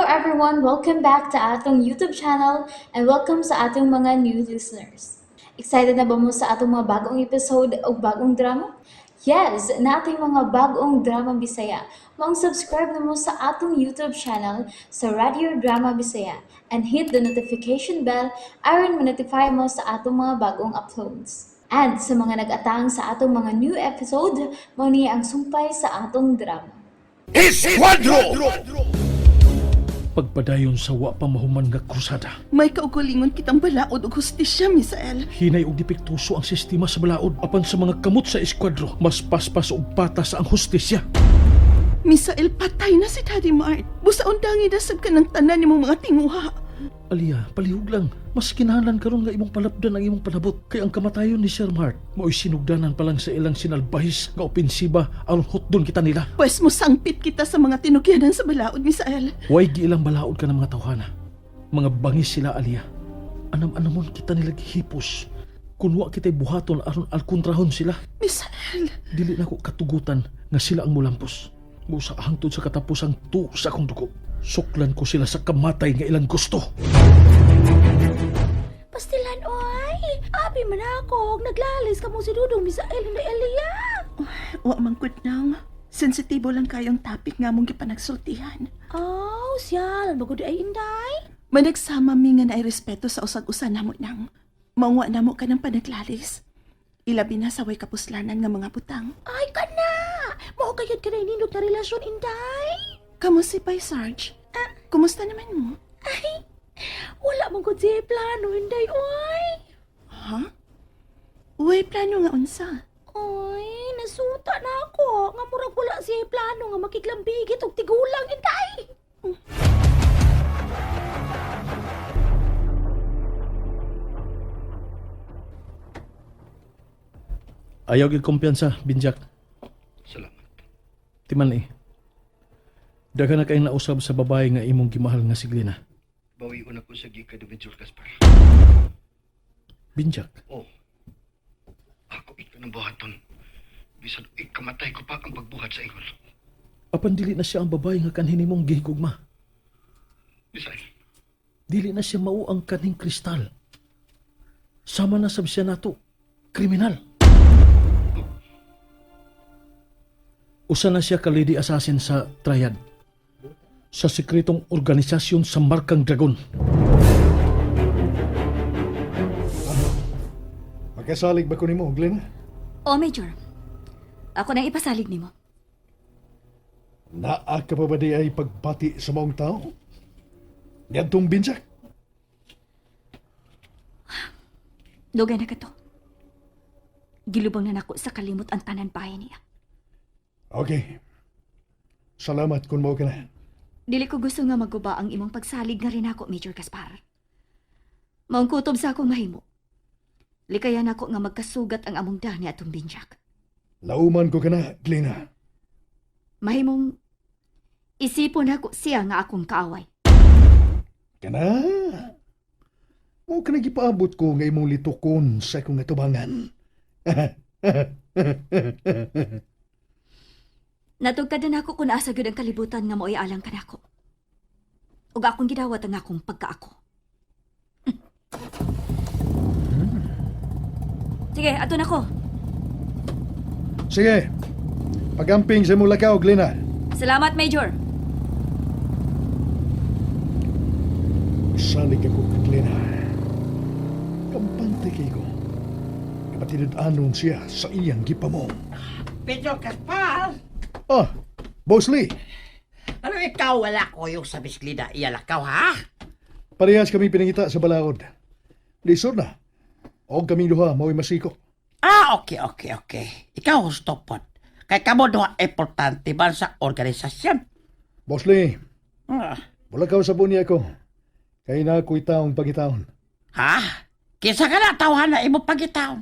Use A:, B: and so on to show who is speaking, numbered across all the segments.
A: everyone, welcome back to atong YouTube channel and welcome sa atong mga new listeners. Excited na ba mo sa atong mga bagong episode o bagong drama? Yes, na ating mga bagong drama Bisaya. Mag-subscribe na mo sa atong YouTube channel sa Radio Drama Bisaya and hit the notification bell aron ma-notify mo sa atong mga bagong uploads. And sa mga nag-atang sa atong mga new episode, mo niya ang sumpay sa atong drama.
B: Esquadro!
C: Pagpadayon sa wa pa mahuman nga krusada.
D: May kaugalingon kitang balaod o hustisya, Misael.
C: Hinay og depektuso ang sistema sa balaod apan sa mga kamot sa eskwadro. Mas paspas og patas ang hustisya.
D: Misael, patay na si Daddy Mart. Busaon dangi dasab ka ng tanan ni mong mga tinguha.
C: Aliya, palihog lang. Mas kinahanglan karon nga imong palapdan ang imong panabot. Kay ang kamatayon ni Sir Mart mao'y sinugdanan pa lang sa ilang sinalbahis nga opensiba aron hotdon kita nila.
D: Pwes mo sangpit kita sa mga tinugyanan sa balaod, Misael.
C: Way giilang balaod ka ng mga tawhana. Mga bangis sila, Aliya. Anam-anamon kita nila gihipos. Kunwa kita'y buhaton aron alkontrahon sila.
D: Misael.
C: Dili na ko katugutan nga sila ang mulampos. Musa hangtod sa katapusang tuo sa akong dugo. Suklan ko sila sa kamatay nga ilang gusto.
E: Pastilan, oy! Abi man ako, naglalis ka mo si Dudong Misael na Elia.
D: Wa mangkot nang. Sensitibo lang kayong topic nga mong gipanagsultihan.
E: Oh, siyal, bago di ay inday.
D: Managsama mi nga naay respeto sa usag-usa namo nang. Maungwa namo ka ng panaglalis. Ilabi na sa way kapuslanan nga mga butang.
E: Ay, ka na! Mao kayod ka na inindog na relasyon, inday.
D: Kamu si Pai Sarge? Kumusta naman mo?
E: Ay, wala mong kung siya plano, inday, oy.
D: Ha? Uy, plano nga unsa?
E: Oy, nasuta na ako. Nga murag wala siya plano nga makiglambigit og tigulang, inday.
C: Ayaw gid kumpiyansa, Binjak.
B: Salamat.
C: Timan Daghan na kayong nausab sa babae nga imong gimahal nga si Glena.
B: Bawi una ko sa gika ni Venture Gaspar.
C: Binjak,
B: Oh. Ako ikaw ng buhaton. Bisan ikamatay ko pa ang pagbuhat sa ingol.
C: apan dili na siya ang babae nga kanhin imong gihigugma.
B: Bisay,
C: Dili na siya mao ang kanhing kristal. Sama na sab siya nato, kriminal. Usa na siya ka lady assassin sa Triad. Sa sekretong organisasyon sa Markang Dragon.
F: Magkasalig ba ko nimo, Glenn?
E: Oh, Major. Ako nang ipasalig nimo.
F: Naa ka pa ba di ay pagbati sa maong tao? Yadtong binsak?
E: Dugay na ka to. Gilubong na nako sa kalimot ang tanan bahay niya.
F: Okay. Salamat kung mo ka na.
E: Dili ko gusto nga maguba ang imong pagsalig nga rin ako, Major Gaspar. Maong kutob sa akong mahimo. Likayan ako nga magkasugat ang among dani atong binjak.
F: Lauman ko ka na, Glenna.
E: Mahimong isipon ako siya nga akong kaaway.
F: Kana? Mo ka nagipaabot ko nga imong litukon sa akong atubangan.
E: Natugkadan ako kung asa gyud ang kalibutan nga mo'y alang ka nako. Ug akong gidawat ang akong pagkaako. Sige, ato na ko.
F: Sige. Pagamping sa mula ka, Glenna.
E: Salamat, Major.
F: Salig ako ka, Glenna. Kampante kay ko. Kapatid anon siya sa iyang gipamong.
G: Pedro Gaspar!
F: Ah, Boss Lee.
G: Ano ikaw wala ko yung sa bisklida iyalakaw, ha?
F: Parehas kami pinangita sa balaod. Lisod na. O kaming duha, maway masiko.
G: Okay. Ikaw gusto po. Kay kamo doha importante ba sa organisasyon?
F: Boss Lee,
G: Ah,
F: wala ka sa niya ako. Kaya na ako'y taong pagitaon.
G: ha? Kisa ka na tawahan na imo pagitaw.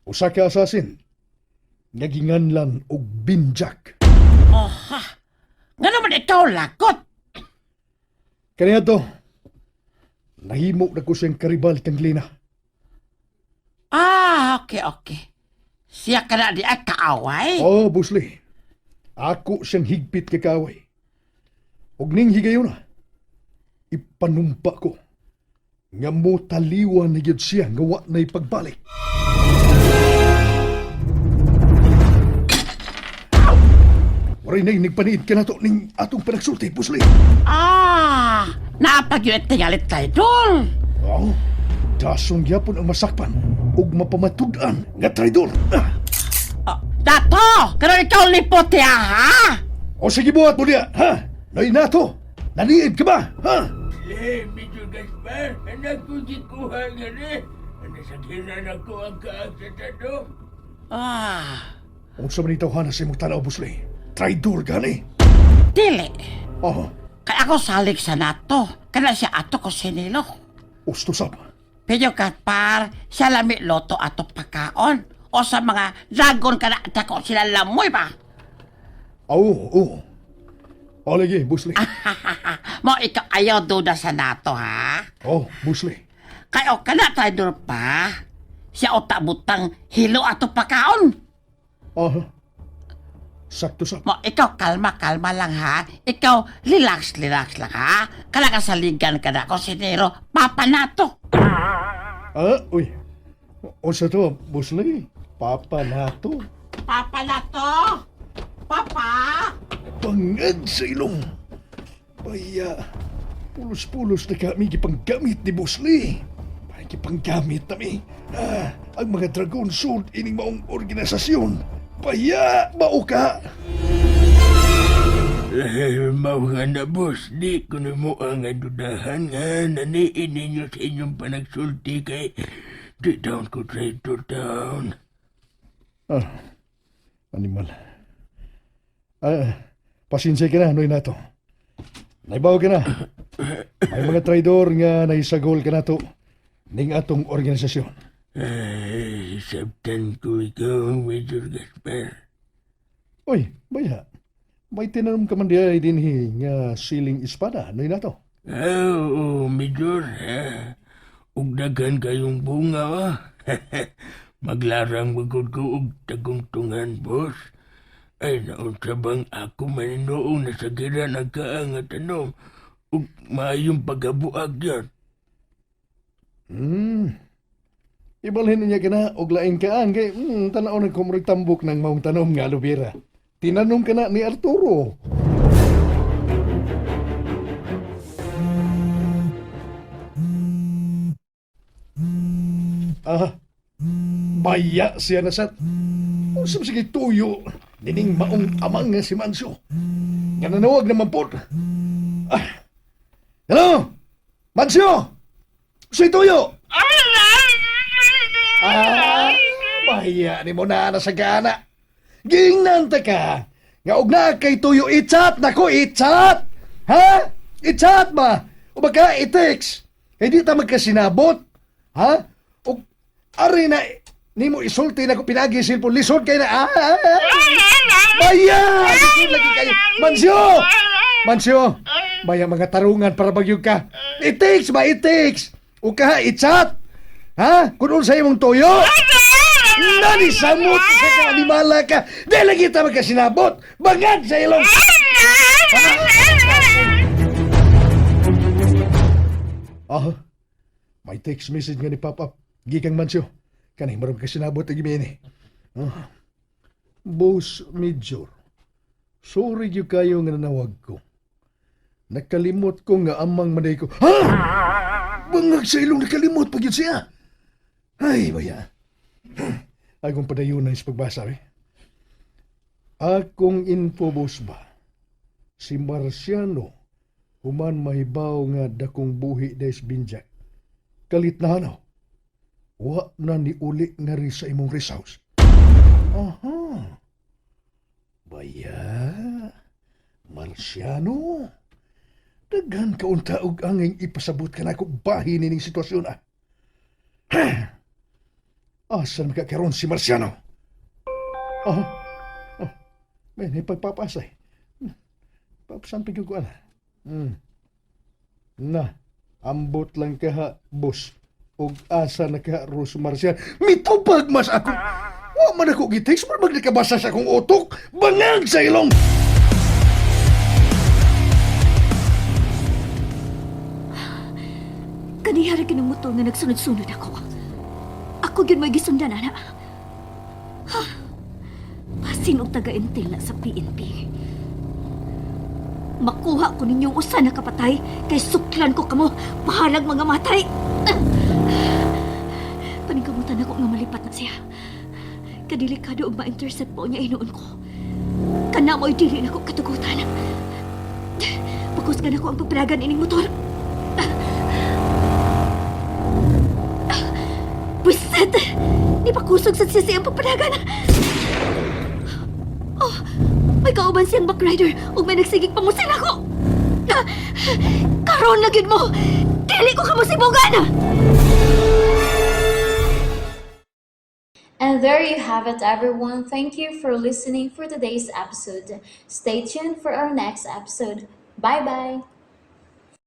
F: Usa ka asasin. Nagingan lang og binjak.
G: Oh, ha? Nga naman ikaw lakot.
F: Kaya to, nahimo na ko siyang karibal kang Lina.
G: Okay. Siya ka na di ay kaaway?
F: Oh, Boss Lee. Ako siyang higpit kakaway. Og ning higayon na. ipanumpa ko nga mo taliwan na gyud siya nga wa na'y pagbalik. Waray na nagpaniid ka na to ning atong panagsulti, Busli.
G: Napagyuit tingalit tayo, Dol.
F: Oh, dasong gyapon ang masakpan ug mapamatud-an nga traidor.
G: Dato, kano ikaw lipot ya, ha?
F: O sige buhat mo niya, ha? Noy nato, naniid ka ba, ha?
H: Medyo Gaspar, anak ko si Kuha nga rin. Nasakiran ako ang kaag sa tanong.
F: Kung sa manitaw na sa imong tanaw, Busli, traidor gani.
G: Dili.
F: Oh,
G: Kaya ako salig sa nato. Kana siya ato ko sinilo.
F: ustusap.
G: Pedyo Gaspar, siya lami loto ato pagkaon. O sa mga dragon ka na ko sila lamoy ba?
F: Oo. O lagi, Busli.
G: Mo ikaw ayaw duda sa nato, ha?
F: Oh, Busli.
G: Kayo ka na traidor pa. Siya o tabutang hilo ato pagkaon.
F: Oh, sakto sap.
G: Mo ikaw kalma lang, ha? Ikaw relax lang, ha? Kala kasaligan ka na ko sinero, papa nato.
F: Uy. O sa to, Busli. Papa nato.
G: Papa nato! Papa!
F: Pangad sa ilong. Baya, pulos-pulos na kami gipanggamit ni Busli. Parang gipanggamit nami. Ang mga Dragon Sword ining maong organisasyon. Baya, mao ka.
H: Mau nga na, boss. Di ko na mo ang adudahan nga naniin ninyo sa inyong panagsulti kay di down ko traitor down.
F: Animal. Pasensya ka na, Noy Nato. Naibaw ka na. May mga traidor nga naisagol ka na to ning atong organisasyon.
H: Ay, sabtan ko ikaw, Major Gaspar.
F: Uy, baya. May tinanom ka man diay dinhi nga siling espada, Noy Nato.
H: Oo, Major. Ug daghan kayong bunga, Maglarang magod ko og tagungtungan, boss. Ay naunsa bang ako maninoong nasagira nagkaang tanong ug maayong pagabuag yan.
F: Ibalhin niya ka na og laing kaang kay tanaw ng kumurig tambok ng maong tanom nga lubira. Tinanong ka na ni Arturo. Baya siya na sat. Usap sige tuyo. Nining maong amang nga si Manso. Nga nanawag naman po. Hello? Manso? Si Tuyo? Baya ni mo na nasagana. Gingnanta ka. Nga og na kay Tuyo i-chat. Nako, i-chat. Ha? I-chat ba? O baka i-text. Eh di ta magkasinabot. Ha? O ari na ni mo isulti na ko pinagi silpon lisod kay na. Baya! Lisod lagi kayo. Mansyo! Mansyo! Baya mga tarungan para bagyog ka. I-text ba? I-text. O ka i-chat. Ha? Kung sa imong Tuyo? Nanisamot sa kanimala ka. Dahil lagi ta magkasinabot. Bangad sa ilong. May text message nga ni Papa. Gikang Mansyo. Kanay marami kasinabot ang gimini. Boss Major, sorry yung kayo nga nanawag ko. Nakalimot ko nga amang maday ko. Ha? Bangag sa ilong nakalimot pag yun siya. Ay, baya. Akong padayon na is pagbasa, eh. Akong info, boss ba? Si Marciano, human mahibaw nga dakong buhi des binjak. Kalit na hanaw. Wa na ni uli nga rin sa imong rest house. Aha. Baya. Marciano. Daghan ka unta og anging ipasabot ka na kung bahin nining sitwasyon, ah. Asan magkakaroon si Marciano? May pagpapasay. Papasan pigyo ko, Na, ambot lang ka ha, boss. Og asa na ka, Rose Marciano. Mitubag mas ako. Wa man ako gitext, pero maglikabasa sa akong utok. Bangag sa ilong!
E: Kanihara kinamuto nga nagsunod-sunod ako. Ako yun may gisundan, ana. Ha? Pasin og taga-intel na sa PNP. Makuha ko ninyong usa na kapatay kay suklan ko kamo pahalag mga matay. Paningkamutan ako nga malipat na siya. Kadelikado og ma-intercept po niya inuon ko. Kana mo'y dili na ko katugutan. Pakusgan ako ang pagpiragan ining motor. Buset! Di pa kusog sa sisi ang pagpiragan. Oh, may kauban siyang backrider ug may nagsigig pamusin ako. Karon na gyud mo. Dili ko kamo sibugan.
A: And there you have it, everyone. Thank you for listening for today's episode. Stay tuned for our next episode. Bye bye.